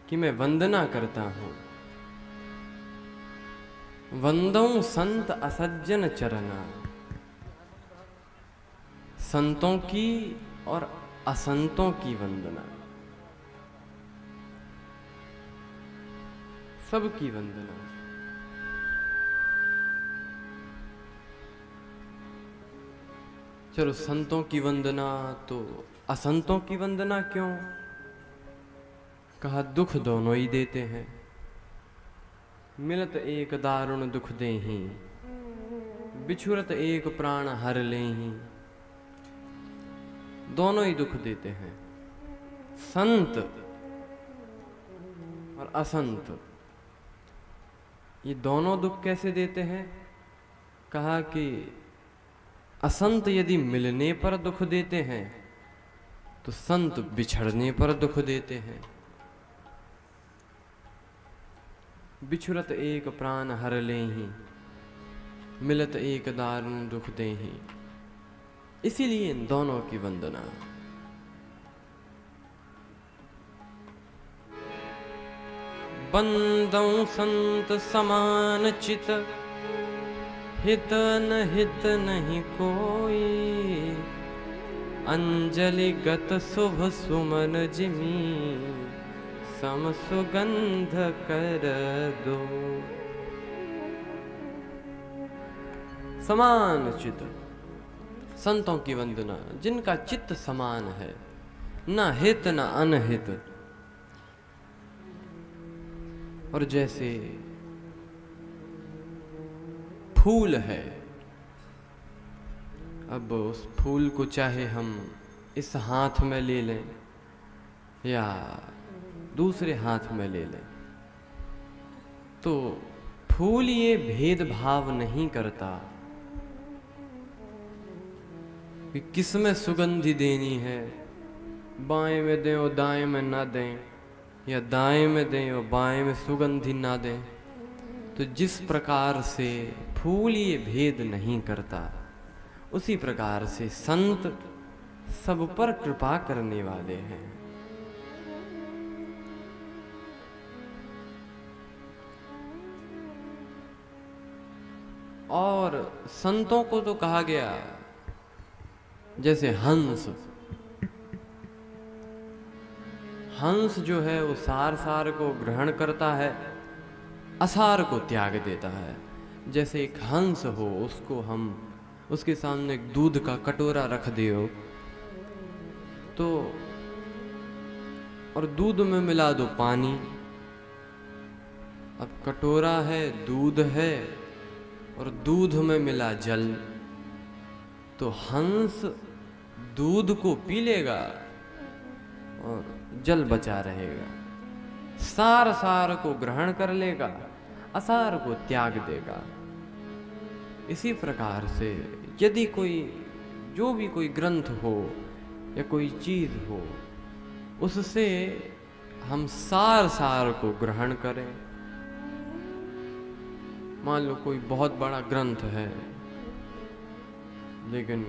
कि मैं वंदना करता हूँ। वंदौ संत असज्जन चरना, संतों की और असंतों की वंदना, सबकी वंदना। चलो संतों की वंदना, तो असंतों की वंदना क्यों? कहा दुख दोनों ही देते हैं। मिलत एक दारुण दुख देहीं, बिछुरत एक प्राण हर लेहीं। दोनों ही दुख देते हैं, संत और असंत। ये दोनों दुख कैसे देते हैं? कहा कि असंत यदि मिलने पर दुख देते हैं तो संत बिछड़ने पर दुख देते हैं। बिछुरत एक प्राण हर लेहीं, मिलत एक दारुण दुख देहीं। इसीलिए इन दोनों की वंदना। बंदौ संत समान चित, हित न हित नहीं कोई। अंजलि गत शुभ सुमन जिमी, सम सुगंध कर दो। समान चित, संतों की वंदना जिनका चित्त समान है, न हित न अनहित। और जैसे फूल है, अब उस फूल को चाहे हम इस हाथ में ले लें या दूसरे हाथ में ले लें, तो फूल ये भेदभाव नहीं करता कि किस में सुगंधि देनी है। बाएं में दें और दाएं में ना दें, या दाएं में दें और बाएं में सुगंधि ना दें। तो जिस प्रकार से फूल ये भेद नहीं करता, उसी प्रकार से संत सब पर कृपा करने वाले हैं। और संतों को तो कहा गया जैसे हंस। हंस जो है वो सार सार को ग्रहण करता है, असार को त्याग देता है। जैसे एक हंस हो, उसको हम उसके सामने एक दूध का कटोरा रख दियो तो, और दूध में मिला दो पानी। अब कटोरा है, दूध है, और दूध में मिला जल, तो हंस दूध को पी लेगा और जल बचा रहेगा। सार सार को ग्रहण कर लेगा, असार को त्याग देगा। इसी प्रकार से यदि कोई जो भी कोई ग्रंथ हो या कोई चीज हो, उससे हम सार सार को ग्रहण करें। मान लो कोई बहुत बड़ा ग्रंथ है, लेकिन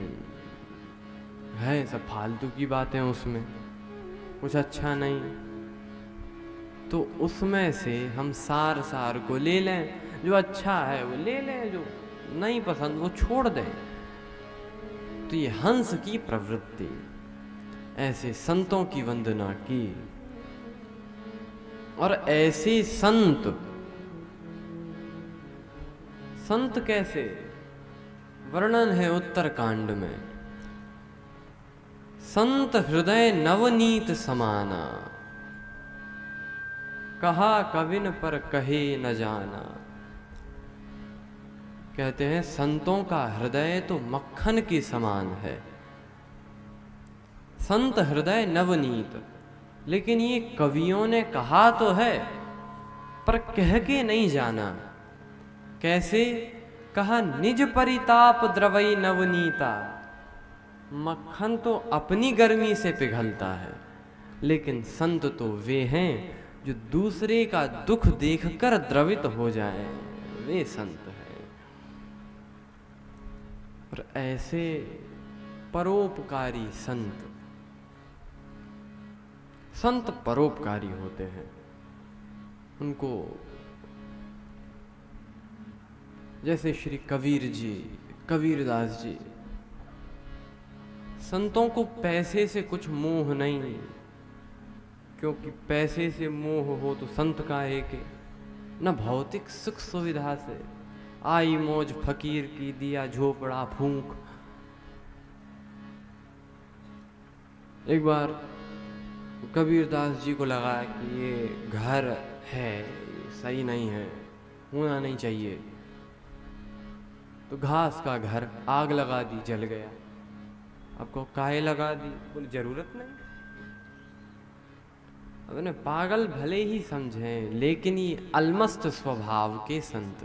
है सब फालतू की बातें, उसमें कुछ अच्छा नहीं, तो उसमें से हम सार सार को ले लें। जो अच्छा है वो ले लें, जो नहीं पसंद वो छोड़ दें। तो ये हंस की प्रवृत्ति। ऐसे संतों की वंदना की। और ऐसे संत, संत कैसे? वर्णन है उत्तरकांड में। संत हृदय नवनीत समाना, कहा कविन पर कहे न जाना। कहते हैं संतों का हृदय तो मक्खन के समान है। संत हृदय नवनीत, लेकिन ये कवियों ने कहा तो है पर कह के नहीं जाना। कैसे? कहा निज परिताप द्रवई नवनीता। मक्खन तो अपनी गर्मी से पिघलता है, लेकिन संत तो वे हैं जो दूसरे का दुख देखकर द्रवित हो जाएं, वे संत हैं। और ऐसे परोपकारी संत, संत परोपकारी होते हैं। उनको, जैसे श्री कबीर जी, कबीरदास जी, संतों को पैसे से कुछ मोह नहीं, क्योंकि पैसे से मोह हो तो संत का एक न भौतिक सुख सुविधा से आई मौज फकीर की दिया झोपड़ा फूंक। एक बार कबीरदास जी को लगा कि ये घर है सही नहीं है, होना नहीं चाहिए, तो घास का घर आग लगा दी, जल गया। आपको काहे लगा दी? बोले जरूरत नहीं। अब पागल भले ही समझें, लेकिन ये अलमस्त स्वभाव के संत